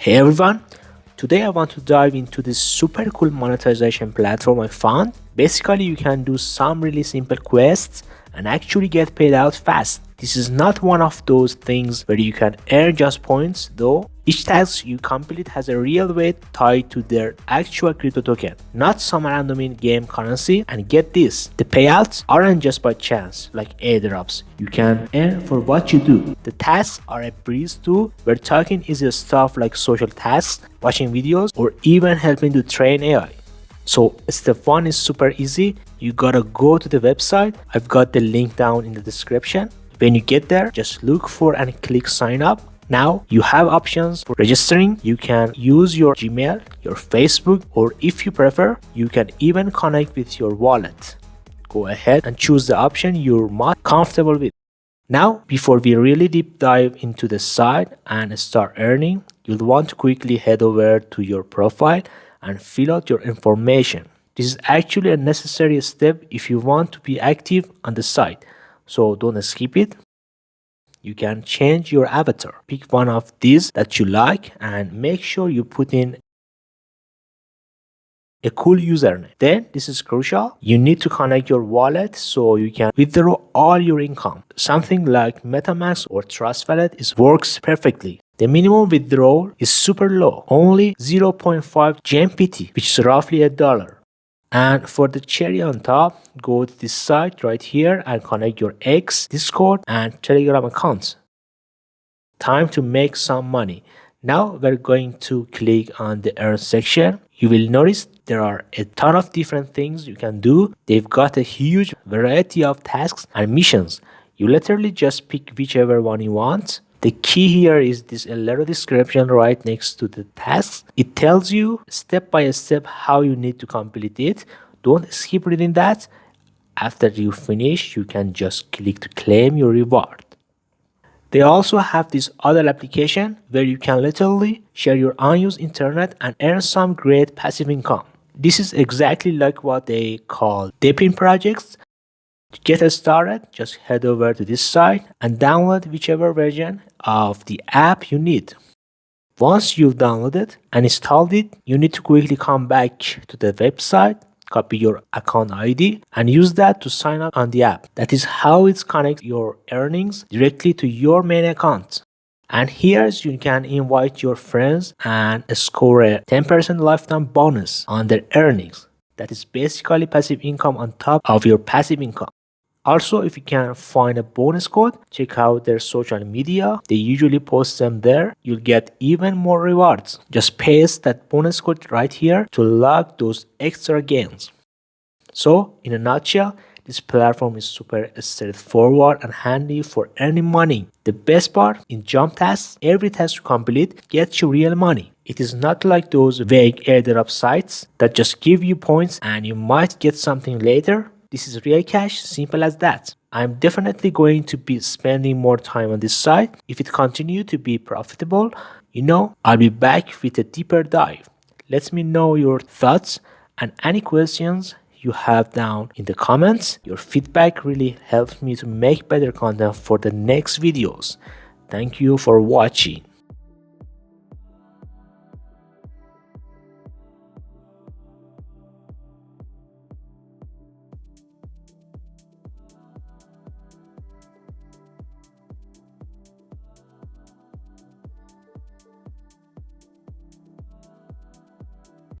Hey everyone, today I want to dive into this super cool monetization platform I found. Basically, you can do some really simple quests and actually get paid out fast. This is not one of those things where you can earn just points, though. Each task you complete has a real weight tied to their actual crypto token, not some random in-game currency. And get this, the payouts aren't just by chance, like airdrops. You can earn for what you do. The tasks are a breeze too. We're talking easy stuff like social tasks, watching videos, or even helping to train AI. So step 1 is super easy. You gotta go to the website. I've got the link down in the description. When you get there, just look for and click sign up. Now you have options for registering. You can use your Gmail, your Facebook, or if you prefer, you can even connect with your wallet. Go ahead and choose the option you're most comfortable with. Now, before we really deep dive into the site and start earning, you'll want to quickly head over to your profile and fill out your information. This is actually a necessary step if you want to be active on the site, so don't skip it. You can change your avatar. Pick one of these that you like and make sure you put in a cool username. Then, this is crucial, you need to connect your wallet so you can withdraw all your income. Something like MetaMask or Trust Wallet works perfectly. The minimum withdrawal is super low, only 0.5 JMPT, which is roughly $1. And for the cherry on top, go to this site right here and connect your X, Discord, and Telegram accounts. Time to make some money. Now we're going to click on the earn section. You will notice there are a ton of different things you can do. They've got a huge variety of tasks and missions. You literally just pick whichever one you want. The key here is this little description right next to the tasks. It tells you step by step how you need to complete it. Don't skip reading that. After you finish, you can just click to claim your reward. They also have this other application where you can literally share your unused internet and earn some great passive income. This is exactly like what they call DePin projects. To get started, just head over to this site and download whichever version of the app you need. Once you've downloaded and installed it, you need to quickly come back to the website, copy your account ID, and use that to sign up on the app. That is how it connects your earnings directly to your main account. And here you can invite your friends and score a 10% lifetime bonus on their earnings. That is basically passive income on top of your passive income. Also, if you can find a bonus code, check out their social media. They usually post them there. You'll get even more rewards. Just paste that bonus code right here to log those extra gains. So, in a nutshell, this platform is super straightforward and handy for earning money. The best part, in JumpTask, every task you complete gets you real money. It is not like those vague airdrop sites that just give you points and you might get something later. This is real cash, simple as that. I'm definitely going to be spending more time on this site. If it continues to be profitable, I'll be back with a deeper dive. Let me know your thoughts and any questions you have down in the comments. Your feedback really helps me to make better content for the next videos. Thank you for watching.